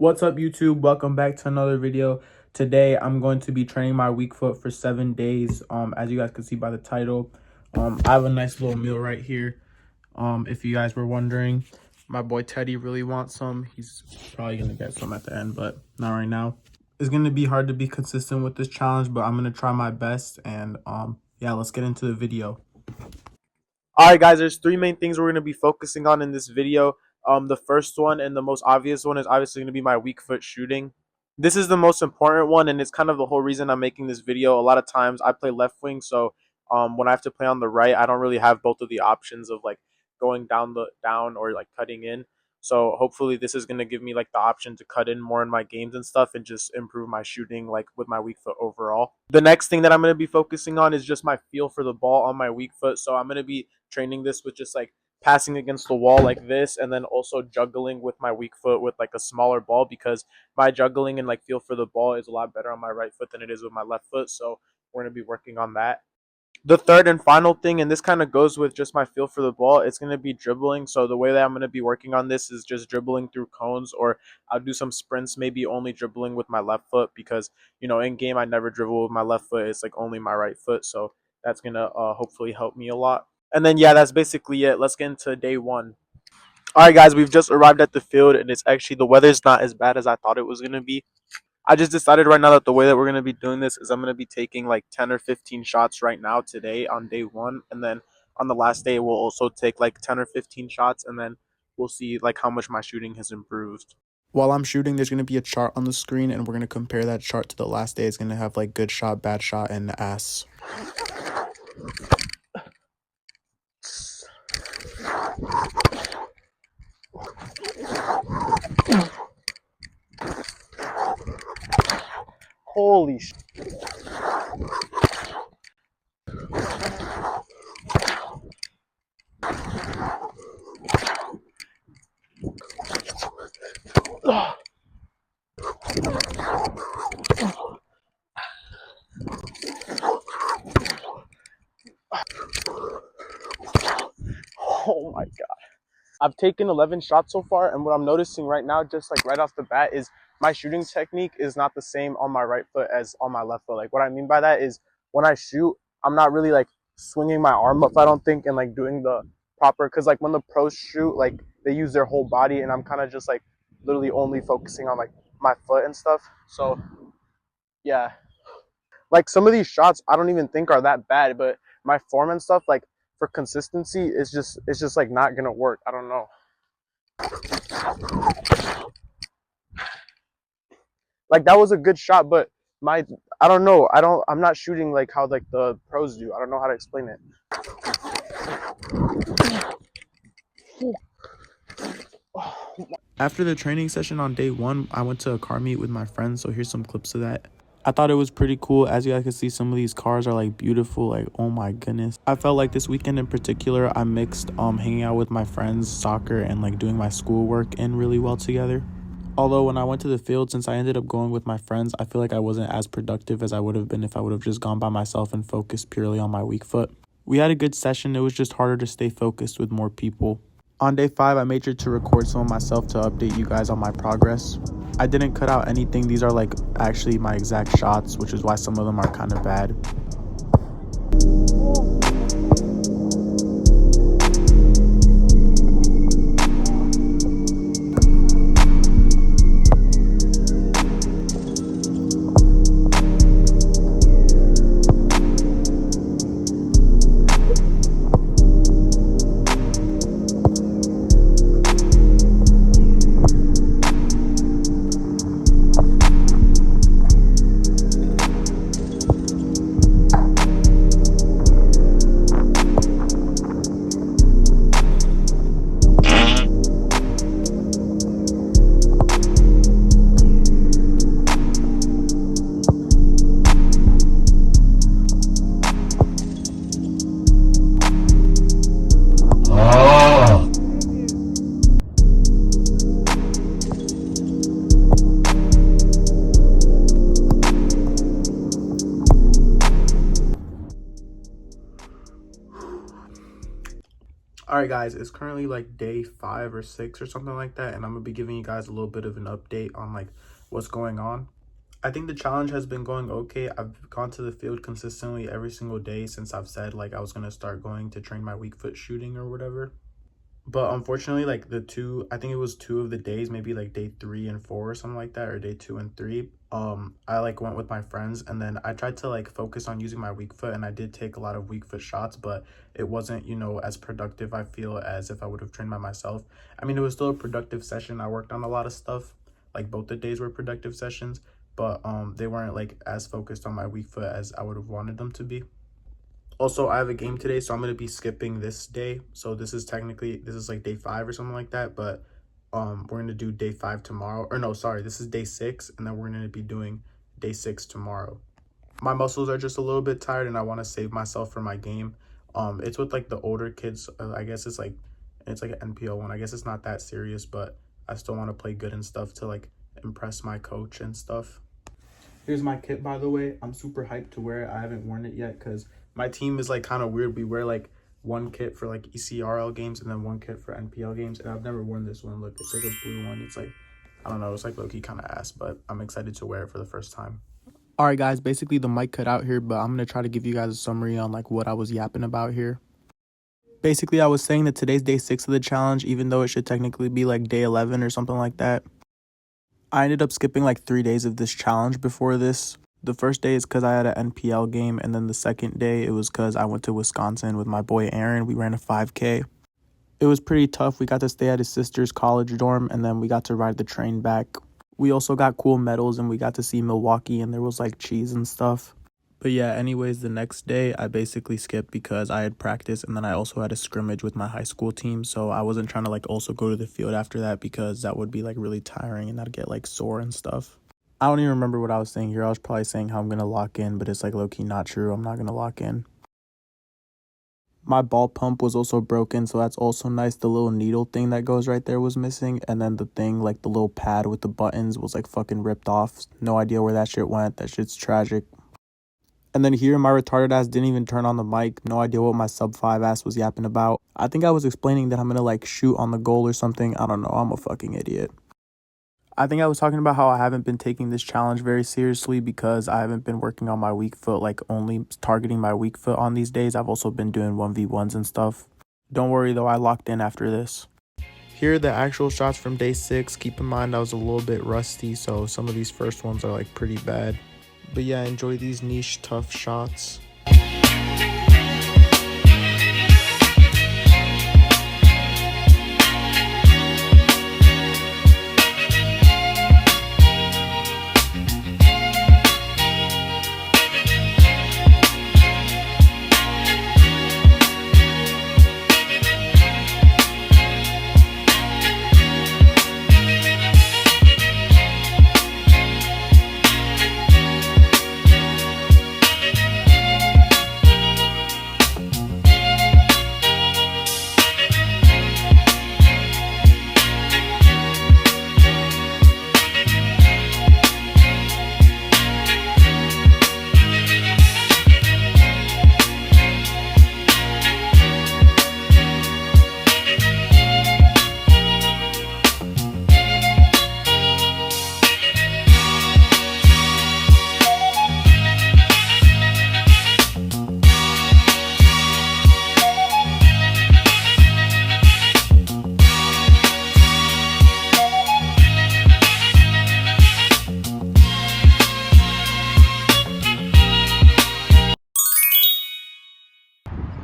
What's up, YouTube? Welcome back to another video. Today I'm going to be training my weak foot for 7 days. As you guys can see by the title, I have a nice little meal right here. If you guys were wondering, my boy Teddy really wants some. He's probably gonna get some at the end, but not right now. It's gonna be hard to be consistent with this challenge, but I'm gonna try my best. And yeah, let's get into the video. Alright guys, there's three main things we're going to be focusing on in this video. The first one and the most obvious one is obviously going to be my weak foot shooting. This is the most important one, and it's kind of the whole reason I'm making this video. A lot of times I play left wing, so when I have to play on the right, I don't really have both of the options of like going down or like cutting in. So hopefully this is going to give me like the option to cut in more in my games and stuff and just improve my shooting like with my weak foot overall. The next thing that I'm going to be focusing on is just my feel for the ball on my weak foot. So I'm going to be training this with just like passing against the wall like this, and then also juggling with my weak foot with like a smaller ball, because my juggling and like feel for the ball is a lot better on my right foot than it is with my left foot. So we're going to be working on that. The third and final thing, and this kind of goes with just my feel for the ball, it's going to be dribbling. So the way that I'm going to be working on this is just dribbling through cones, or I'll do some sprints, maybe only dribbling with my left foot, because, you know, in game I never dribble with my left foot. It's like only my right foot. So that's going to hopefully help me a lot. And then, yeah, that's basically it. Let's get into day one. All right, guys, we've just arrived at the field, and it's actually, the weather's not as bad as I thought it was going to be. I just decided right now that the way that we're going to be doing this is I'm going to be taking like 10 or 15 shots right now today on day one. And then on the last day, we'll also take like 10 or 15 shots, and then we'll see like how much my shooting has improved. While I'm shooting, there's going to be a chart on the screen, and we're going to compare that chart to the last day. It's going to have like good shot, bad shot, and ass. Holy sh! Oh my god. I've taken 11 shots so far, and what I'm noticing right now, just like right off the bat, is my shooting technique is not the same on my right foot as on my left foot. Like, what I mean by that is when I shoot, I'm not really like swinging my arm up, I don't think, and like doing the proper, because like when the pros shoot, like they use their whole body, and I'm kind of just like literally only focusing on like my foot and stuff. So yeah, like some of these shots I don't even think are that bad, but my form and stuff, like for consistency, it's just like not gonna work. I don't know. Like that was a good shot, but I don't know. I'm not shooting like how like the pros do. I don't know how to explain it. After the training session on day one, I went to a car meet with my friends, so here's some clips of that. I thought it was pretty cool. As you guys can see, some of these cars are like beautiful, like oh my goodness. I felt like this weekend in particular, I mixed hanging out with my friends, soccer, and like doing my schoolwork in really well together. Although when I went to the field, since I ended up going with my friends, I feel like I wasn't as productive as I would have been if I would have just gone by myself and focused purely on my weak foot. We had a good session. It was just harder to stay focused with more people. On day 5, I made sure to record some of myself to update you guys on my progress. I didn't cut out anything. These are like actually my exact shots, which is why some of them are kind of bad. All right, guys, it's currently like day 5 or 6 or something like that, and I'm gonna be giving you guys a little bit of an update on like what's going on. I think the challenge has been going okay. I've gone to the field consistently every single day since I've said like I was gonna start going to train my Weakfoot shooting or whatever. But unfortunately, like I think it was 2 of the days, maybe like day 3 and 4 or something like that, or day 2 and 3. I like went with my friends, and then I tried to like focus on using my weak foot, and I did take a lot of weak foot shots, but it wasn't, as productive, I feel, as if I would have trained by myself. I mean, it was still a productive session. I worked on a lot of stuff. Like both the days were productive sessions, but they weren't like as focused on my weak foot as I would have wanted them to be. Also, I have a game today, so I'm going to be skipping this day. So this is like day 5 or something like that, but we're going to do day 5 tomorrow. Or no, sorry, this is day 6, and then we're going to be doing day 6 tomorrow. My muscles are just a little bit tired, and I want to save myself for my game. It's with like the older kids. I guess it's like an NPO one. I guess it's not that serious, but I still want to play good and stuff to like impress my coach and stuff. Here's my kit, by the way. I'm super hyped to wear it. I haven't worn it yet because my team is like kind of weird. We wear like one kit for like ECRL games and then one kit for NPL games. And I've never worn this one. Look, it's like a blue one. It's like, I don't know, it's like low-key kind of ass, but I'm excited to wear it for the first time. All right, guys, basically the mic cut out here, but I'm going to try to give you guys a summary on like what I was yapping about here. Basically, I was saying that today's day 6 of the challenge, even though it should technically be like day 11 or something like that. I ended up skipping like 3 days of this challenge before this. The first day is because I had an NPL game, and then the second day it was because I went to Wisconsin with my boy Aaron. We ran a 5K. It was pretty tough. We got to stay at his sister's college dorm, and then we got to ride the train back. We also got cool medals, and we got to see Milwaukee, and there was like cheese and stuff. But yeah, anyways, the next day I basically skipped because I had practice, and then I also had a scrimmage with my high school team, so I wasn't trying to like also go to the field after that because that would be like really tiring and I'd get like sore and stuff. I don't even remember what I was saying here. I was probably saying how I'm going to lock in, but it's like low-key not true. I'm not going to lock in. My ball pump was also broken, so that's also nice. The little needle thing that goes right there was missing, and then the thing, like the little pad with the buttons, was like fucking ripped off. No idea where that shit went. That shit's tragic. And then here, my retarded ass didn't even turn on the mic. No idea what my sub 5 ass was yapping about. I think I was explaining that I'm going to like shoot on the goal or something. I don't know. I'm a fucking idiot. I think I was talking about how I haven't been taking this challenge very seriously because I haven't been working on my weak foot, like only targeting my weak foot on these days. I've also been doing 1v1s and stuff. Don't worry though, I locked in after this. Here are the actual shots from day 6. Keep in mind I was a little bit rusty, so some of these first ones are like pretty bad. But yeah, enjoy these niche tough shots.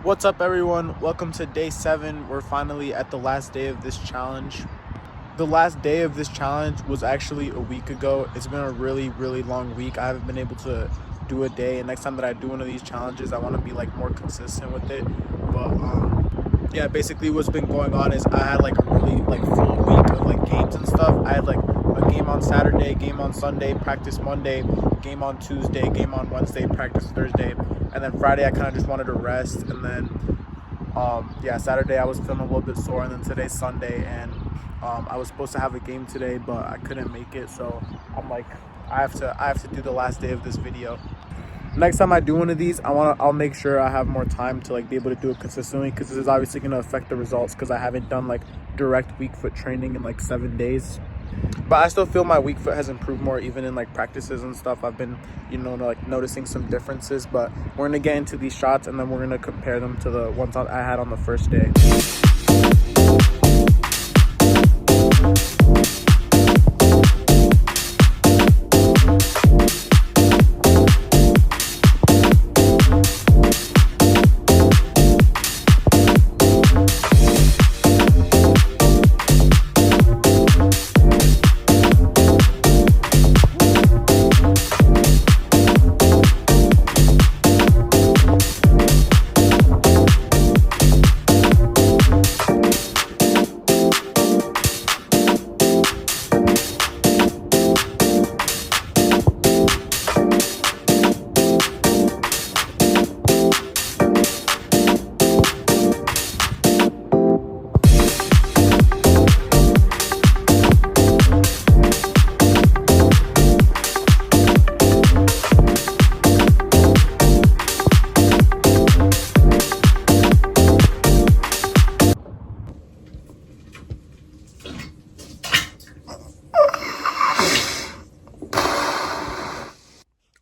What's up, everyone? Welcome to day 7. We're finally at the last day of this challenge. The last day of this challenge was actually a week ago. It's been a really, really long week. I haven't been able to do a day, and next time that I do one of these challenges, I want to be like more consistent with it. But yeah, basically what's been going on is I had like a really like full week of like games and stuff. I had like a game on Saturday, game on Sunday, practice Monday, game on Tuesday, game on Wednesday, practice Thursday, and then Friday I kind of just wanted to rest. And then yeah, Saturday I was feeling a little bit sore, and then today's Sunday, and I was supposed to have a game today, but I couldn't make it, so I'm like, I have to do the last day of this video. next time I do one of these, I'll make sure I have more time to like be able to do it consistently, because this is obviously going to affect the results, because I haven't done like direct weak foot training in like 7 days. But I still feel my weak foot has improved more, even in like practices and stuff. I've been, you know, like noticing some differences. But we're gonna get into these shots, and then we're gonna compare them to the ones I had on the first day.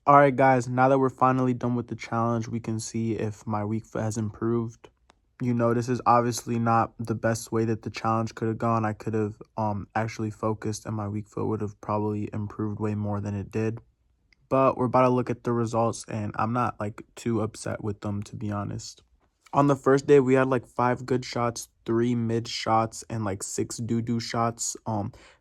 All right, guys, now that we're finally done with the challenge, we can see if my weak foot has improved. You know, this is obviously not the best way that the challenge could have gone. I could have actually focused, and my weak foot would have probably improved way more than it did. But we're about to look at the results, and I'm not like too upset with them, to be honest. On the first day, we had like 5 good shots, 3 mid shots, and like 6 doo-doo shots.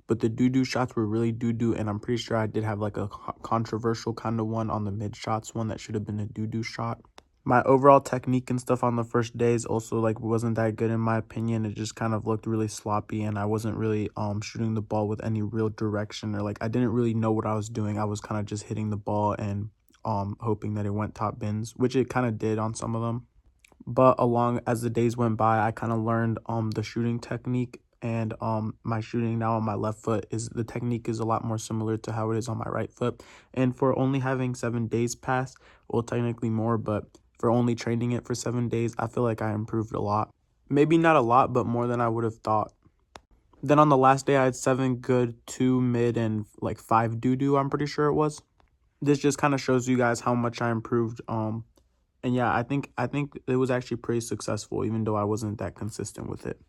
But the doo-doo shots were really doo-doo, and I'm pretty sure I did have like a controversial kind of one on the mid shots one that should have been a doo-doo shot. My overall technique and stuff on the first days also like wasn't that good in my opinion. It just kind of looked really sloppy, and I wasn't really shooting the ball with any real direction, or like I didn't really know what I was doing. I was kind of just hitting the ball and hoping that it went top bins, which it kind of did on some of them. But along as the days went by, I kind of learned the shooting technique, and my shooting now on my left foot is the technique is a lot more similar to how it is on my right foot. And for only having 7 days pass, well, technically more, but for only training it for 7 days, I feel like I improved a lot. Maybe not a lot, but more than I would have thought. Then on the last day, I had 7 good, 2 mid, and like 5 doo-doo, I'm pretty sure it was. This just kind of shows you guys how much I improved. And yeah, I think it was actually pretty successful, even though I wasn't that consistent with it.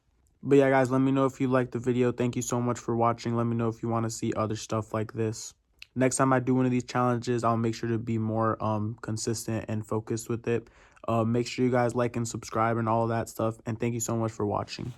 But yeah, guys, let me know if you liked the video. Thank you so much for watching. Let me know if you want to see other stuff like this. Next time I do one of these challenges, I'll make sure to be more consistent and focused with it. Make sure you guys like and subscribe and all of that stuff. And thank you so much for watching.